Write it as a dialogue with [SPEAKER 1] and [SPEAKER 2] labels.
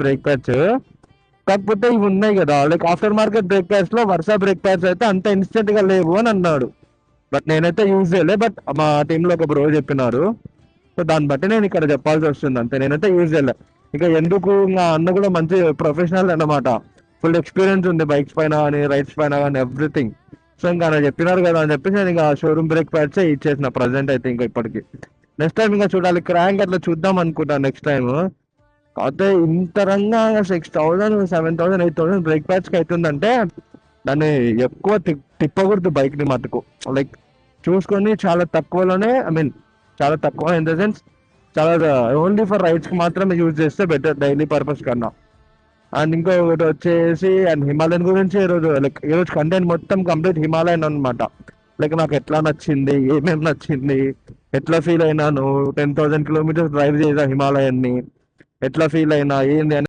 [SPEAKER 1] Brake pads. కాకపోతే ఇవి ఉన్నాయి కదా like after market brake pads లో వర్ష బ్రేక్ ప్యాడ్స్ అయితే అంత ఇన్స్టెంట్ గా లేవు అని అన్నాడు. బట్ నేనైతే యూజ్ చేయలే. బట్ మా టీమ్ లో ఒక బ్రో చెప్పినారు. సో దాన్ని బట్టి నేను ఇక్కడ చెప్పాల్సి వస్తుంది అంతే. నేనైతే యూజ్ చేయలే. ఇక ఎందుకు ఇంకా అన్న కూడా మంచి ప్రొఫెషనల్ అన్నమాట. ఫుల్ ఎక్స్పీరియన్స్ ఉంది బైక్స్ పైన కానీ రైడ్స్ పైన కానీ ఎవ్రీథింగ్. సో ఇంకా ఆయన చెప్పినారు కదా అని చెప్పేసి నేను ఇంకా షోరూమ్ బ్రేక్ ప్యాడ్స్ ఇచ్చేసిన ప్రజెంట్ అయితే ఇంకా ఇప్పటికి. నెక్స్ట్ టైం ఇంకా చూడాలి క్రాంక్ అట్లా చూద్దాం అనుకుంటా నెక్స్ట్ టైం. కాకపోతే ఇంత రంగా 6000 7000 8000 బ్రేక్ ప్యాడ్స్ కి అవుతుందంటే దాన్ని ఎక్కువ తిప్పకూడదు బైక్ ని మటుకు. లైక్ చూసుకొని చాలా తక్కువలోనే ఐ మీన్ చాలా తక్కువ ఇన్ ద సెన్స్ చాలా ఓన్లీ ఫర్ రైడ్స్ కి మాత్రమే యూజ్ చేస్తే బెటర్ డైలీ పర్పస్ కన్నా. అండ్ ఇంకొకటి వచ్చేసి అండ్ హిమాలయన్ గురించి ఈరోజు కంటెంట్ మొత్తం కంప్లీట్ హిమాలయన్ అనమాట. లైక్ నాకు ఎట్లా నచ్చింది, ఏమేమి నచ్చింది, ఎట్లా ఫీల్ అయినాను, 10,000 కిలోమీటర్స్ డ్రైవ్ చేసా హిమాలయన్ ని, ఎట్లా ఫీల్ అయినా ఏంది అని